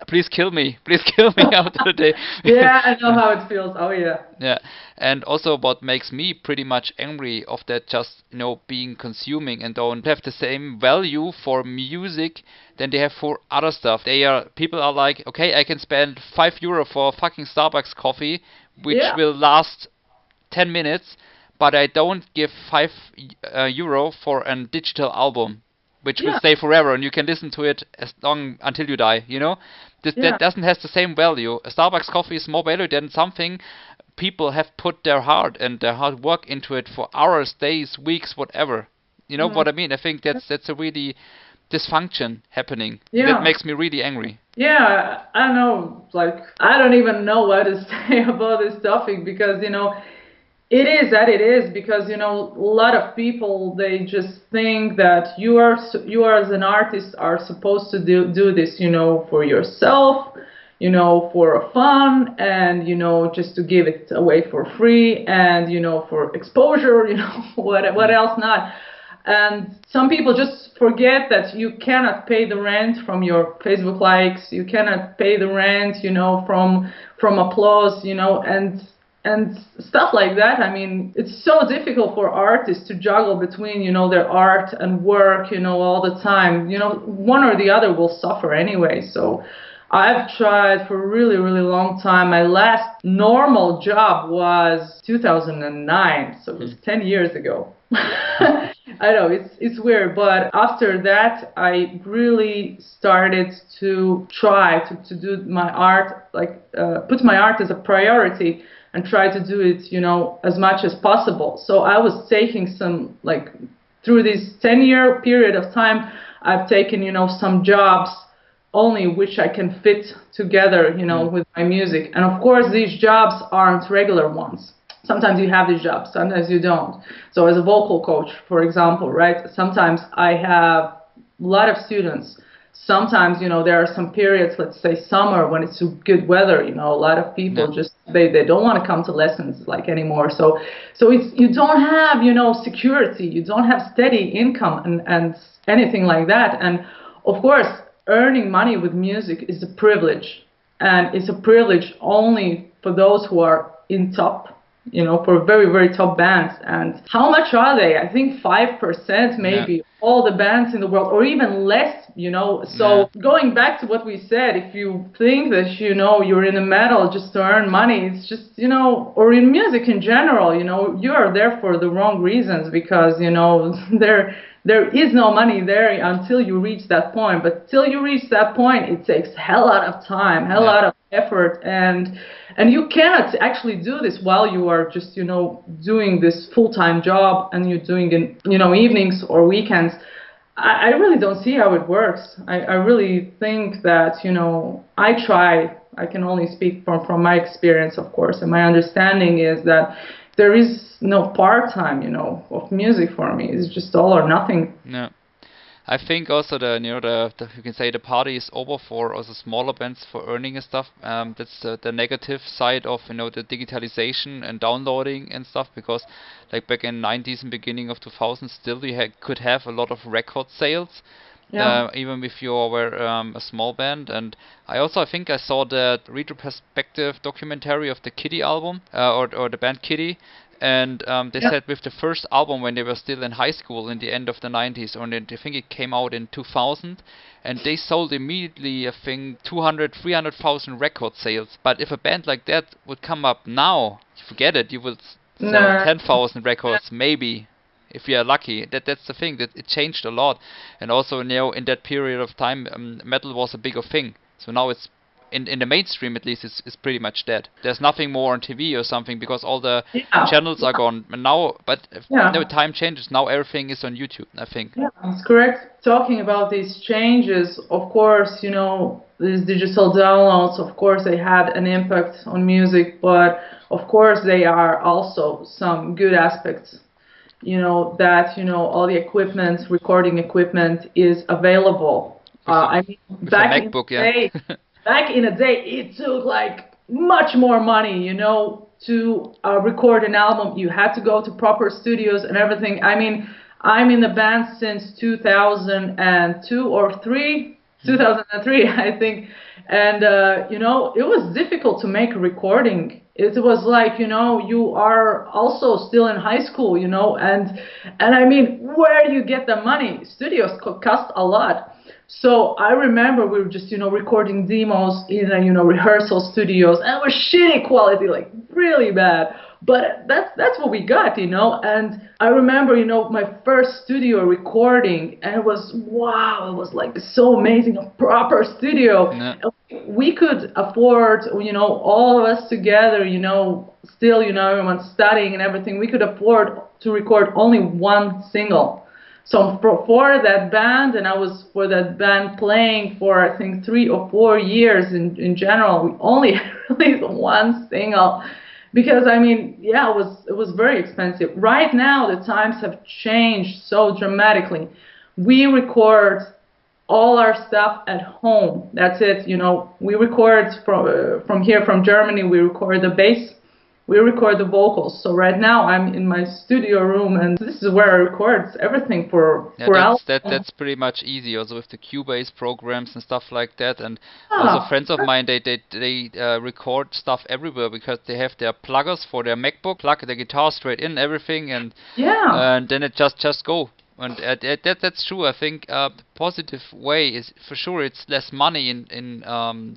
please kill me after the day. Yeah, I know how it feels. Oh yeah. Yeah, and also what makes me pretty much angry of that, just being consuming and don't have the same value for music than they have for other stuff. People are like, okay, I can spend €5 for a fucking Starbucks coffee, which will last 10 minutes, but I don't give €5 for a digital album, which will stay forever, and you can listen to it as long until you die. That doesn't have the same value. A Starbucks coffee is more value than something people have put their heart and their hard work into it for hours, days, weeks, whatever. You know what I mean? I think that's a really dysfunction happening. That makes me really angry. Yeah, I know. Like, I don't even know what to say about this topic, because it is that it is, because a lot of people, they just think that you are as an artist are supposed to do this for yourself, for fun, and just to give it away for free, and for exposure, what else not. And some people just forget that you cannot pay the rent from your Facebook likes, you cannot pay the rent from applause, and stuff like that. I mean, it's so difficult for artists to juggle between, their art and work, all the time. One or the other will suffer anyway. So I've tried for a really, really long time. My last normal job was 2009, so it was 10 years ago. I know, it's weird, but after that, I really started to try to do my art, like put my art as a priority, and try to do it, as much as possible. So I was taking some, like, through this 10-year period of time, I've taken, some jobs only which I can fit together, with my music. And of course, these jobs aren't regular ones. Sometimes you have these jobs, sometimes you don't. So as a vocal coach, for example, right? Sometimes I have a lot of students. Sometimes, there are some periods, let's say summer, when it's good weather, a lot of people just, they don't want to come to lessons like anymore. So it's, you don't have, security, you don't have steady income and anything like that. And of course, earning money with music is a privilege, and it's a privilege only for those who are in top, for very, very top bands. And how much are they? I think 5% maybe, all the bands in the world, or even less, So going back to what we said, if you think that, you're in a metal just to earn money, it's just, or in music in general, you are there for the wrong reasons, because, there is no money there until you reach that point. But till you reach that point, it takes a hell lot of time, hell lot of effort, and you cannot actually do this while you are just, doing this full-time job, and you're doing it, evenings or weekends. I really don't see how it works. I really think that, I can only speak from my experience, of course, and my understanding is that there is no part-time, of music for me. It's just all or nothing. No. I think also the you can say the party is over for also smaller bands for earning and stuff. That's the negative side of the digitalization and downloading and stuff, because like back in 90s and beginning of 2000s, still you could have a lot of record sales. Even if you were a small band. And I think I saw the retrospective documentary of the Kitty album, or the band Kitty, and they said with the first album, when they were still in high school in the end of the 90s, or I think it came out in 2000, and they sold immediately, I think, 200, 300,000 record sales. But if a band like that would come up now, forget it, you would sell 10,000 records, maybe. If you are lucky. That's the thing, that it changed a lot. And also in that period of time, metal was a bigger thing. So now it's in the mainstream at least, is pretty much dead. There's nothing more on TV or something because all the channels are gone. And now, but no, time changes. Now everything is on YouTube, I think. Yeah, that's correct. Talking about these changes, of course, you know, these digital downloads, of course, they had an impact on music, but of course, they are also some good aspects. You know, that, you know, all the equipment, recording equipment is available. I mean, back in the day, it took like much more money, you know, to record an album. You had to go to proper studios and everything. I mean, I'm in the band since 2002 or 2003, I think. And, you know, it was difficult to make a recording. It was like, you know, you are also still in high school, you know, and I mean, where do you get the money? Studios cost a lot. So I remember we were just, you know, recording demos in, you know, rehearsal studios, and it was shitty quality, like really bad. But that's what we got, you know. And I remember, you know, my first studio recording, and it was, wow, it was like so amazing, a proper studio. Yeah. We could afford, you know, all of us together, you know, still, you know, everyone studying and everything, we could afford to record only one single. So for that band, and I was for that band playing for, I think, 3 or 4 years in general, we only released one single. Because, I mean, yeah, it was very expensive. Right now, the times have changed so dramatically. We record all our stuff at home. That's it. You know, we record from here, from Germany. We record the bass. We record the vocals. So right now, I'm in my studio room, and this is where I record everything for that's pretty much easy. Also with the Cubase programs and stuff like that. And also friends of mine, they record stuff everywhere because they have their pluggers for their MacBook, plug the guitar straight in, everything, and then it just go. And that's true. I think the positive way is, for sure, it's less money in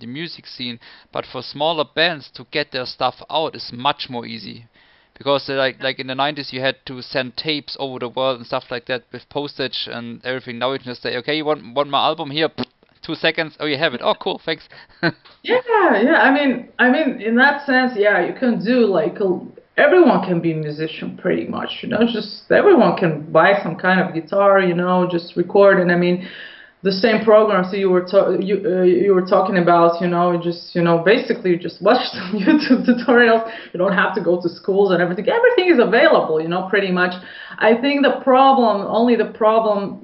the music scene, but for smaller bands to get their stuff out is much more easy. Because like in the 90s, you had to send tapes over the world and stuff like that with postage and everything. Now you can just say, okay, you want my album here? 2 seconds. Oh, you have it. Oh, cool. Thanks. Yeah. I mean, in that sense, yeah, you can do like everyone can be a musician pretty much, you know, just everyone can buy some kind of guitar, you know, just record. And I mean, the same programs that you were talking about, you know, just, you know, basically just watch some YouTube tutorials. You don't have to go to schools and everything. Everything is available, you know, pretty much. I think the problem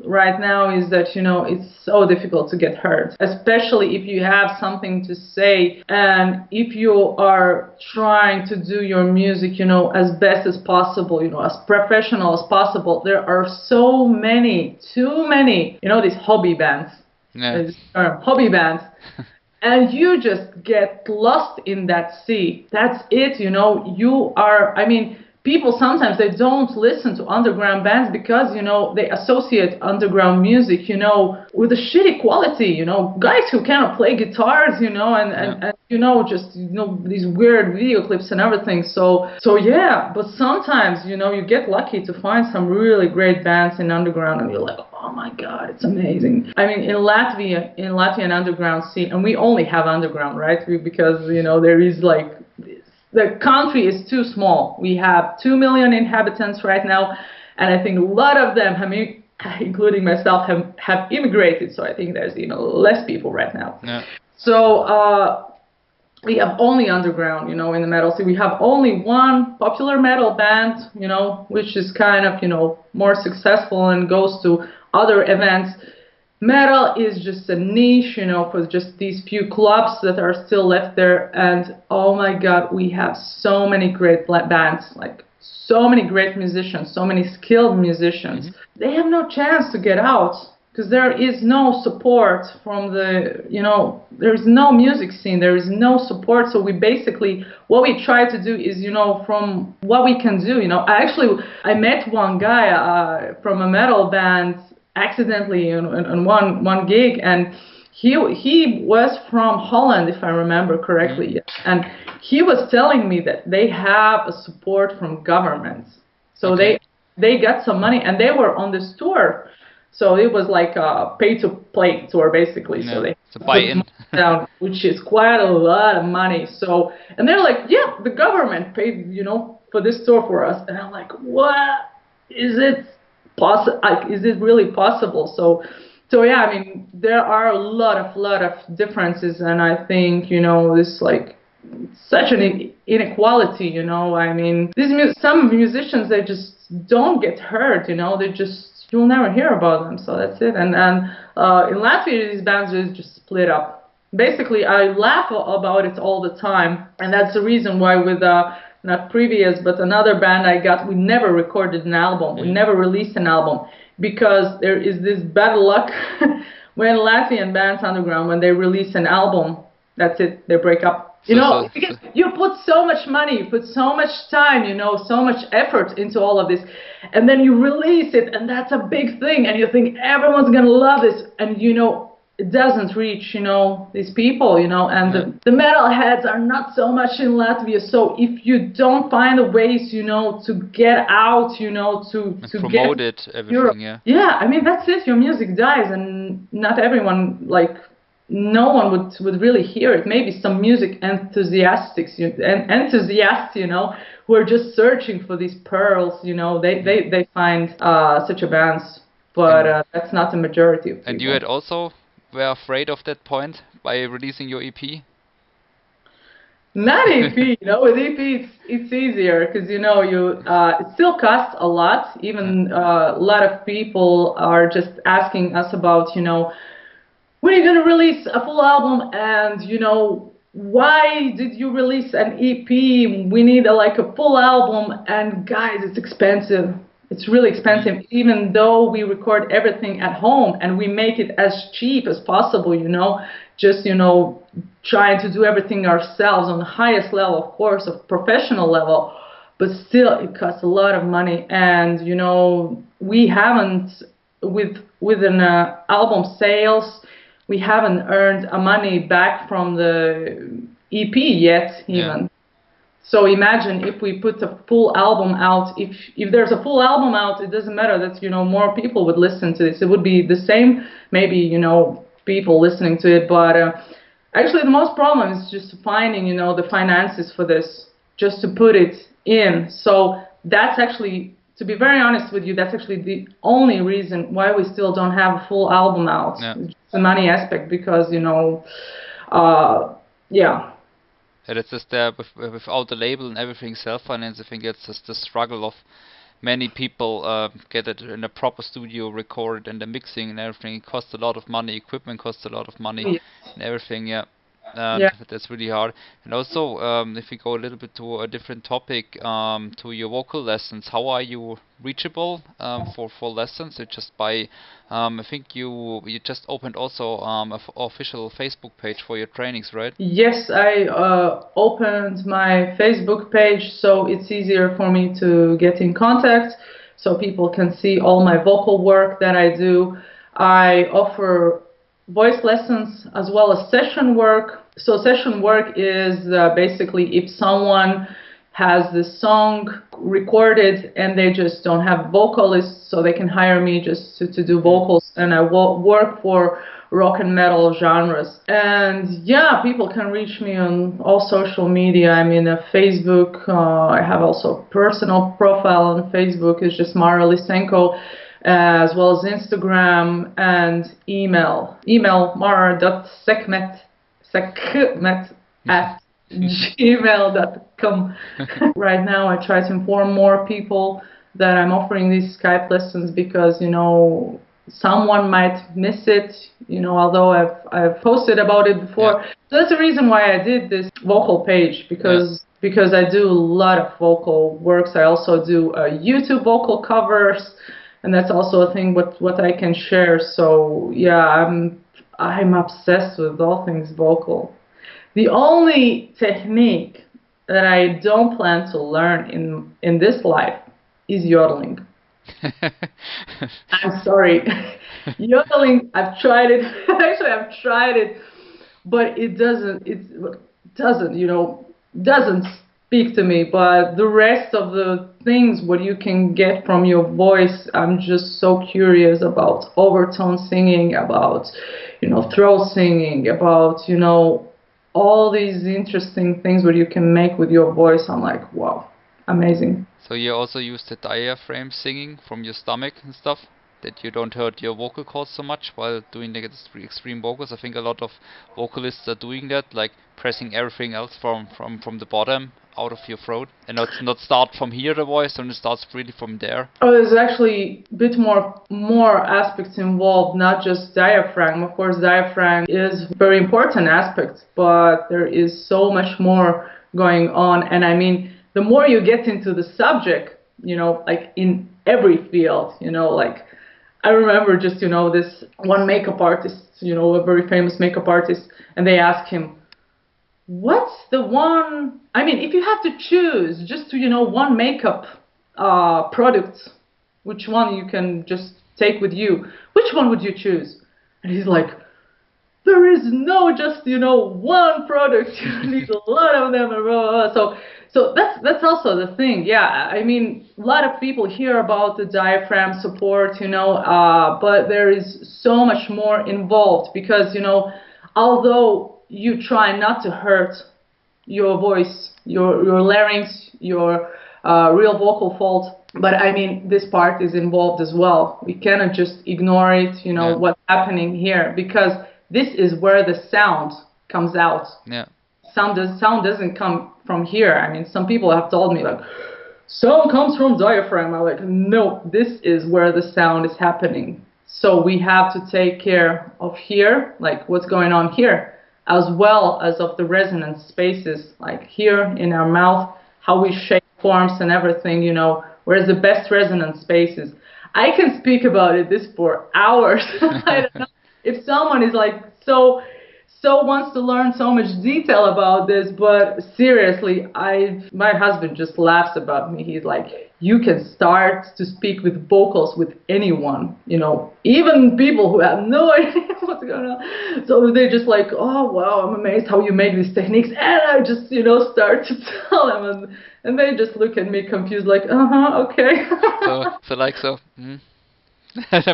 right now is that, you know, it's so difficult to get heard, especially if you have something to say and if you are trying to do your music, you know, as best as possible, you know, as professional as possible. There are so many, too many, you know, these hobby bands. Hobby bands. And you just get lost in that sea. That's it, you know. You are, I mean, people sometimes they don't listen to underground bands because, you know, they associate underground music, you know, with a shitty quality, you know, guys who cannot play guitars, you know, and you know, just, you know, these weird video clips and everything. So yeah, but sometimes, you know, you get lucky to find some really great bands in underground and you're like, oh my God, it's amazing. I mean, in Latvian underground scene, and we only have underground, right? Because, you know, there is like, the country is too small. We have 2 million inhabitants right now, and I think a lot of them, including myself, have immigrated. So I think there's even less people right now. Yeah. So we have only underground, you know, in the metal scene. We have only one popular metal band, you know, which is kind of, you know, more successful and goes to other events. Metal is just a niche, you know, for just these few clubs that are still left there. And oh my God, we have so many great bands, like so many great musicians, so many skilled musicians. Mm-hmm. They have no chance to get out because there is no support from the, you know, there's no music scene, there is no support. So we basically, what we try to do is, you know, from what we can do, you know, I met one guy from a metal band accidentally in one gig, and he was from Holland, if I remember correctly. Mm-hmm. And he was telling me that they have a support from governments, so they got some money and they were on this tour, so it was like a pay to play tour basically. Yeah. So they So put buy-in. money down, which is quite a lot of money. So, and they're like, yeah, the government paid, for this tour for us. And I'm like, what? Is it possible? Like, is it really possible? So yeah, I mean, there are a lot of differences, and I think, this like such an inequality, I mean, some musicians, they just don't get heard, you'll never hear about them, so that's it. And in Latvia, these bands just split up. Basically, I laugh about it all the time, and that's the reason why with not previous, but another band we never recorded an album, we never released an album, because there is this bad luck when Latvian bands underground, when they release an album, that's it, they break up. Because you put so much money, you put so much time, so much effort into all of this, and then you release it, and that's a big thing, and you think everyone's gonna love this, and it doesn't reach, these people, and the metalheads are not so much in Latvia. So if you don't find a ways, to get out, to promote it, everything, Europe, yeah, I mean, that's it. Your music dies, and not everyone, like, no one would really hear it. Maybe some music enthusiasts, who are just searching for these pearls, they find such a bands, but that's not the majority of people. And you had also were afraid of that point by releasing your EP? Not EP, with EP it's easier, because it still costs a lot. Even a lot of people are just asking us about, when are you gonna release a full album, and why did you release an EP? We need a full album, and guys, it's expensive. It's really expensive, even though we record everything at home and we make it as cheap as possible, just, trying to do everything ourselves on the highest level, of course, of professional level, but still it costs a lot of money. And, we haven't, with an album sales, we haven't earned money back from the EP yet, even. Yeah. So imagine if we put a full album out, if there's a full album out, it doesn't matter that, more people would listen to this. It would be the same, maybe, people listening to it. But actually the most problem is just finding, the finances for this, just to put it in. So that's actually, to be very honest with you, that's actually the only reason why we still don't have a full album out. Yeah. It's just the money aspect, because, yeah. And it's just without the label and everything self-financed. I think it's just the struggle of many people get it in a proper studio, record it, and the mixing and everything. It costs a lot of money. Equipment costs a lot of money, and everything. Yeah. That's really hard. And also, if we go a little bit to a different topic, to your vocal lessons, how are you reachable for lessons? It's just by, I think you just opened also an official Facebook page for your trainings, right? Yes, I opened my Facebook page, so it's easier for me to get in contact, so people can see all my vocal work that I do. I offer voice lessons as well as session work. So session work is basically if someone has the song recorded and they just don't have vocalists, so they can hire me just to do vocals, and I work for rock and metal genres. And yeah, people can reach me on all social media. I'm in Facebook. I have also a personal profile on Facebook. It's just Māra Lisenko. As well as Instagram and email mara.sekmet at gmail.com. Right now I try to inform more people that I'm offering these Skype lessons, because someone might miss it, although I've posted about it before. Yeah. So that's the reason why I did this vocal page, because I do a lot of vocal works. I also do YouTube vocal covers, and that's also a thing what I can share. So yeah, I'm obsessed with all things vocal. The only technique that I don't plan to learn in this life is yodeling. I'm sorry. Yodeling, I've tried it. Actually, I've tried it, but it doesn't speak to me. But the rest of the things, what you can get from your voice, I'm just so curious about overtone singing, about, throat singing, about, all these interesting things what you can make with your voice. I'm like, wow, amazing. So you also use the diaphragm singing from your stomach and stuff, that you don't hurt your vocal cords so much while doing the extreme vocals. I think a lot of vocalists are doing that, like pressing everything else from the bottom out of your throat, and not start from here the voice, and it starts really from there. Oh, there's actually a bit more aspects involved, not just diaphragm. Of course, diaphragm is a very important aspect, but there is so much more going on. And I mean, the more you get into the subject, like in every field, like I remember just, this one makeup artist, a very famous makeup artist, and they asked him, what's the one, I mean, if you have to choose just to, one makeup product, which one you can just take with you, which one would you choose? And he's like, there is no just, one product, you need a lot of them. So that's also the thing. Yeah, I mean, a lot of people hear about the diaphragm support, but there is so much more involved because, although you try not to hurt your voice, your larynx, your real vocal fold, but I mean, this part is involved as well. We cannot just ignore it, Yeah. What's happening here, because this is where the sound comes out. Yeah. Sound doesn't come from here. I mean, some people have told me, like, sound comes from diaphragm. I'm like, no, this is where the sound is happening. So we have to take care of here, like what's going on here, as well as of the resonance spaces, like here in our mouth, how we shape forms and everything, where's the best resonance spaces. I can speak about this for hours. I don't know. If someone is like so wants to learn so much detail about this, but seriously, my husband just laughs about me. He's like, you can start to speak with vocals with anyone, even people who have no idea what's going on. So they're just like, oh wow, I'm amazed how you made these techniques, and I just start to tell them, and they just look at me confused, like, okay.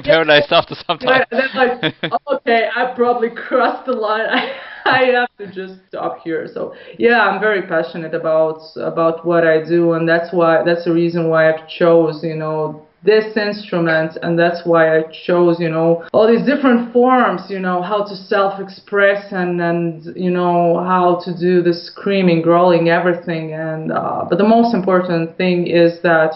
Paralyzed after some time. Right, and then like, okay, I probably crossed the line. I have to just stop here. So yeah, I'm very passionate about what I do, and that's the reason why I've chose this instrument, and that's why I chose all these different forms, how to self-express and how to do the screaming, growling, everything. And but the most important thing is that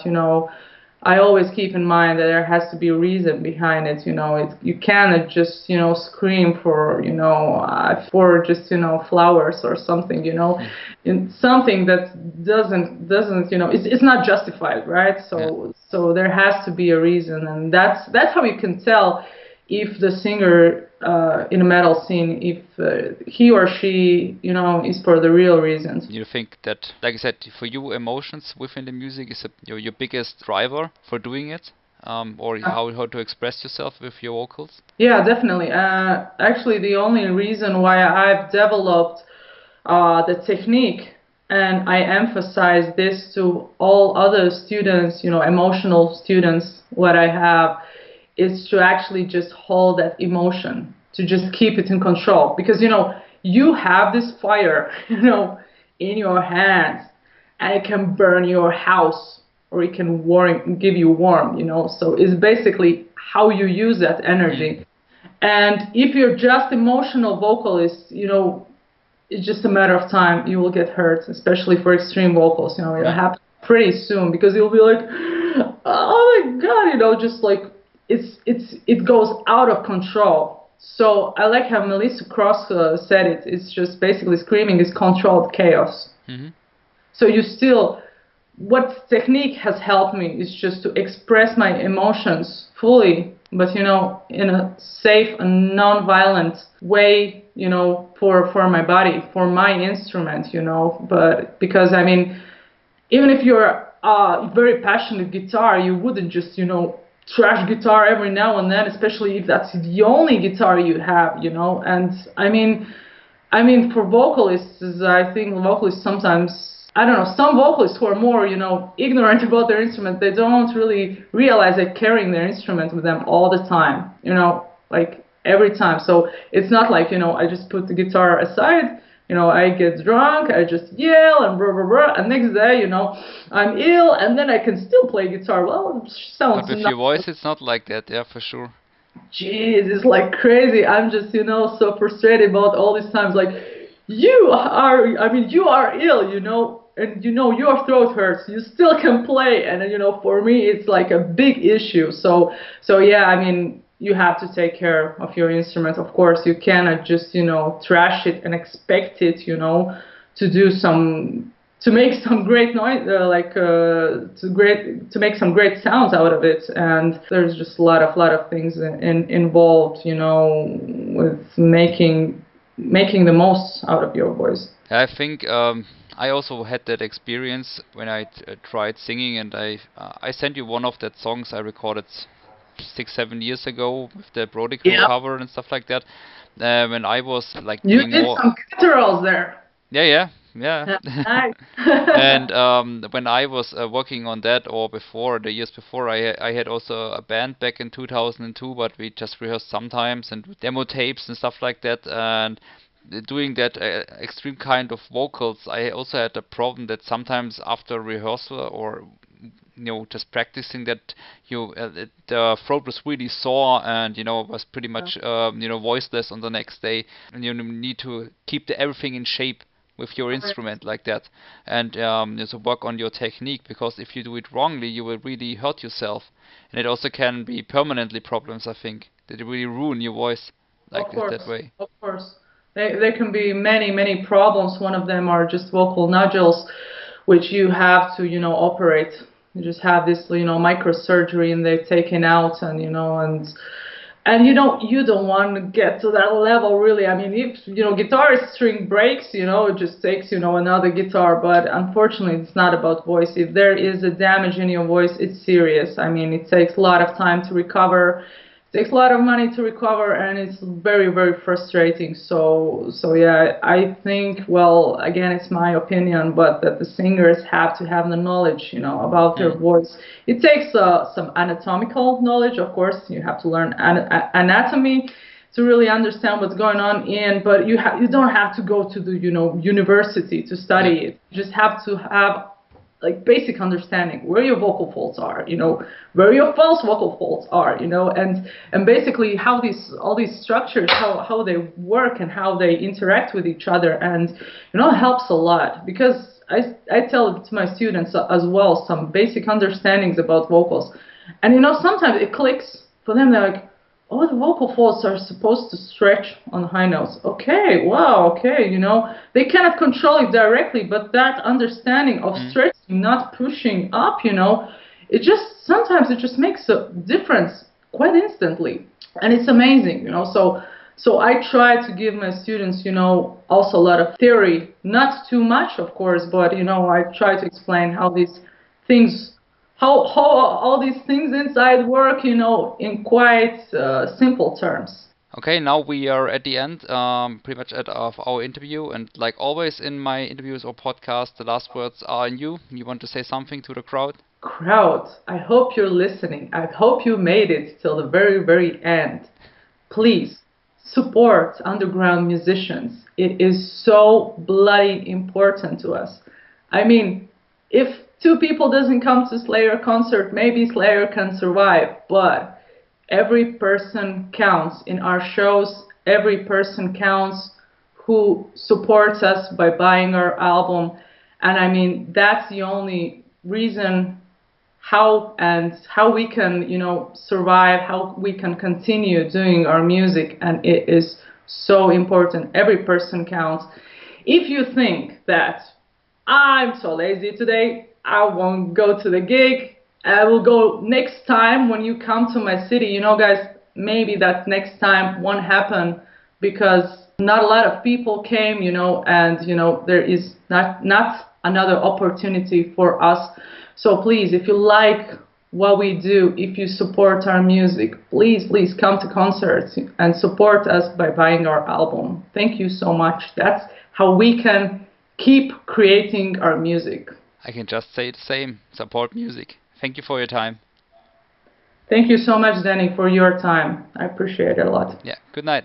I always keep in mind that there has to be a reason behind it. You cannot just scream for just flowers or something. Something that doesn't it's not justified, right? So there has to be a reason, and that's how you can tell if the singer in a metal scene, if he or she is for the real reasons. You think that, like I said, for you, emotions within the music is your biggest driver for doing it, or how to express yourself with your vocals? Yeah, definitely. Actually, the only reason why I've developed the technique, and I emphasize this to all other students, emotional students, what I have is to actually just hold that emotion, to just keep it in control. Because, you have this fire, in your hands, and it can burn your house, or it can give you warmth, So it's basically how you use that energy. And if you're just emotional vocalist, it's just a matter of time. You will get hurt, especially for extreme vocals. It'll happen pretty soon, because you'll be like, oh my God, just like, it goes out of control. So I like how Melissa Cross said it. It's just basically screaming is controlled chaos. Mm-hmm. So what technique has helped me is just to express my emotions fully, but in a safe and non-violent way, for my body, for my instrument, But because I mean, even if you're a very passionate guitar, you wouldn't just trash guitar every now and then, especially if that's the only guitar you have, And I mean for vocalists, I think vocalists sometimes I don't know, some vocalists who are more, ignorant about their instrument, they don't really realize they're carrying their instrument with them all the time, like every time. So it's not like, I just put the guitar aside, I get drunk, I just yell and blah, blah, blah, and next day, I'm ill, and then I can still play guitar. Well, it sounds But with your voice, it's not like that, yeah, for sure. Jeez, it's like crazy. I'm just, so frustrated about all these times. Like, you are ill, and your throat hurts. You still can play, and for me, it's like a big issue. So yeah, you have to take care of your instrument. Of course, you cannot just, trash it and expect it, to do to make some great noise, to make some great sounds out of it. And there's just a lot of things involved, with making the most out of your voice. I think I also had that experience when I tried singing, and I sent you one of that songs I recorded 6-7 years ago with the Brody cover and stuff like that. When I was like you did some gutturals there. Yeah. Nice. And when I was working on that, or the years before, I had also a band back in 2002, but we just rehearsed sometimes and demo tapes and stuff like that. And doing that extreme kind of vocals, I also had a problem that sometimes after rehearsal or just practicing that, the throat was really sore and was pretty much voiceless on the next day, and you need to keep everything in shape with your instrument like that, and so work on your technique, because if you do it wrongly, you will really hurt yourself, and it also can be permanently problems. I think that it really ruin your voice like that way. Of course, there can be many problems. One of them are just vocal nodules, which you have to operate. You just have this microsurgery, and they're taken out, and and you don't want to get to that level, really. If guitar string breaks, it just takes another guitar. But unfortunately, it's not about voice. If there is a damage in your voice, it's serious. It takes a lot of time to recover. It takes a lot of money to recover, and it's very frustrating. So yeah, I think, well, again, it's my opinion, but that the singers have to have the knowledge, about their voice. It takes some anatomical knowledge, of course. You have to learn anatomy to really understand what's going on but you don't have to go to the university to study it. You just have to have like basic understanding where your vocal folds are, where your false vocal folds are, and basically how all these structures, how they work and how they interact with each other. And it helps a lot, because I tell it to my students as well, some basic understandings about vocals. And sometimes it clicks for them. They're like, oh, the vocal folds are supposed to stretch on high notes. Okay, wow, okay, they cannot control it directly, but that understanding of stretching, not pushing up, sometimes it just makes a difference quite instantly. And it's amazing, So I try to give my students, also a lot of theory, not too much, of course, but, I try to explain how these things, how all these things inside work, in quite simple terms. Okay, now we are at the end, pretty much of our interview, and like always in my interviews or podcasts, the last words are on you. You want to say something to the crowd? Crowd, I hope you're listening. I hope you made it till the very end. Please support underground musicians. It is so bloody important to us. If 2 people doesn't come to Slayer concert, maybe Slayer can survive, but every person counts in our shows. Every person counts who supports us by buying our album. And that's the only reason how we can, survive, how we can continue doing our music. And it is so important. Every person counts. If you think that I'm so lazy today, I won't go to the gig, I will go next time when you come to my city, guys, maybe that next time won't happen because not a lot of people came, and, there is not another opportunity for us. So please, if you like what we do, if you support our music, please come to concerts and support us by buying our album. Thank you so much. That's how we can keep creating our music. I can just say the same. Support music. Thank you for your time. Thank you so much, Dani, for your time. I appreciate it a lot. Yeah, good night.